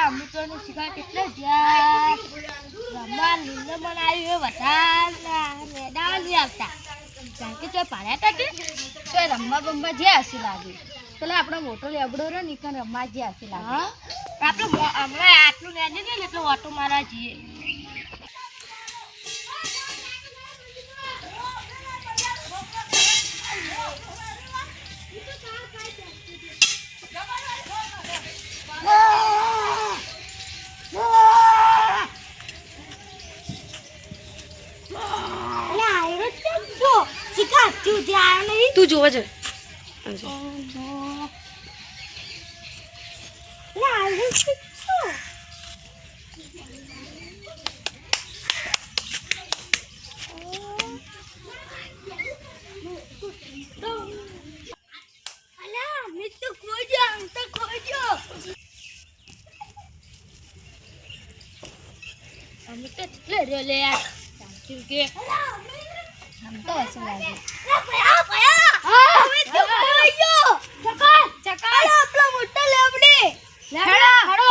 અમૃતોની શિકાર કેટલે જ્યાં રમવા લીલો બનાવ્યું વધારે મેદાન નહીં આવતા કારણ કે તો પાડ્યા હતા કે તો રમવા બમવા જે હસી લાગે પેલા આપણો મોટો લેબડો રહ્યો ને કાન રમવા જે હસી લાગે આપણે હમણાં આટલું ને ને એટલે ઓટો મારવા જઈએ તું જોવા જ અમે તો એટલે રે યાર કે हम तो ऐसे लागे चकाल आपला मोठा लेबडे हडो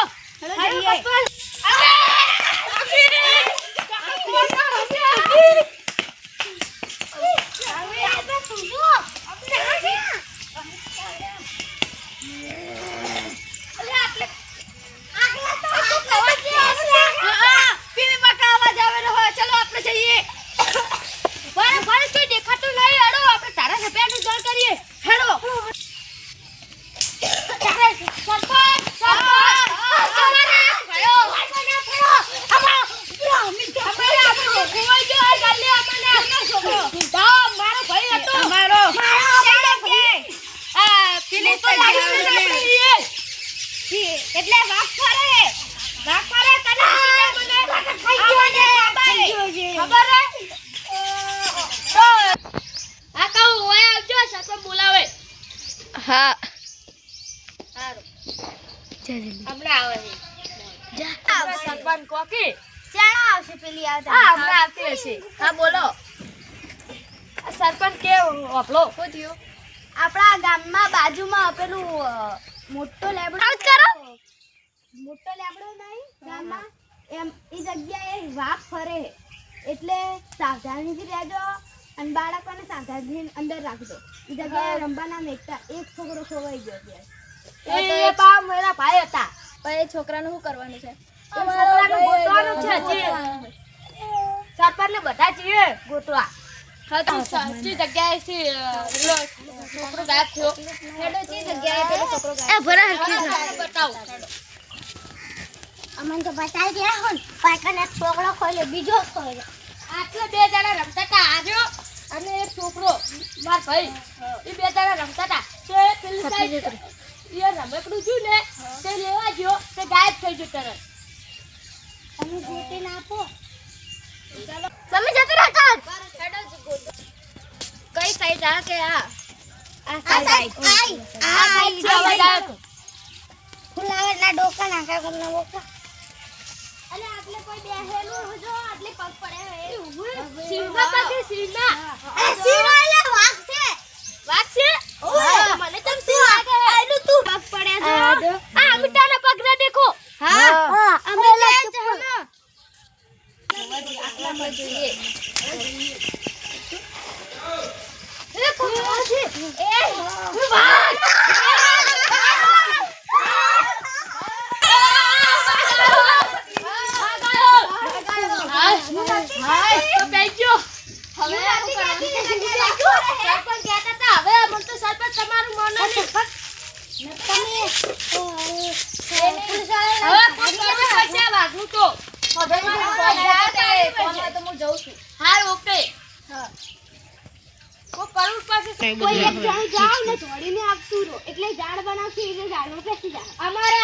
એટલે વાક ફરે તને ખબર હે તો આ કહું ઓય આવજો સતો બોલાવે હા હારો જલ્દી હમણાં આવે જા સરપંચ કોકી ચાણા આવશે પેલી આવતા હા હમણાં આવતી હશે હા બોલો સરપંચ કે આપલો શું થયું આપણા ગામમાં બાજુમાં પેલું મોટો લેબડો નહીં ગામમાં એમ એ જગ્યાએ વાઘ ફરે એટલે સાવધાનીથી રહેજો અને બાળકોને સાવધાની અંદર રાખજો એ જગ્યાએ રમવા ના મેકતા એક છોકરો ખોવાઈ ગયો છે એ પા મારા ભાઈ હતા પણ એ છોકરાનું શું કરવાનું છે છોકરાને ગોતવાનું છે હજી સરપંચને બધા જઈએ ગોતવા સાચી જગ્યાએથી છોકરો ગાયબ થયો હેડોચી જગ્યાએ પેલો છોકરો ગાયબ ભરા હરખી બતાવો અમને તો બતાવી ગયા હોન પાકને છોકરો ખોલ્યો બીજો ખોલ્યો આટલે બે જણા રમતા હતા આજો અને એક છોકરો માર ભાઈ એ બે જણા રમતા હતા તે પેલી સાઈડ એ રમકડું જોયું ને તે લેવા ગયો તે ગાયબ થઈ ગયો તરત તમે ગોતી ના આપો તમે જતો રહો કઈ સાઈડ આ કે આ સાઈડ જવા ગયો તો ફુલાવરના ડોકા નાખા કોના બોકા અને આટલે કોઈ બેહેલું જો આટલે પગ પડ્યા હે સિંગા પાસે સિંગા અરે સિવાલે વાઘ છે ઓય મને તમ શું લાગે આનું તું પગ પડ્યા જો આ મિટાના પગ ના દેખો હા અમે લે છે હનો આટલામાં જોઈએ એ કોણ છે એ વાહ કોઈ એક જણ જાવ ને ધોડીને આપતું રહો એટલે ઝાડ બનાવશે એટલે ઝાડમાં બેસી જાવ અમારે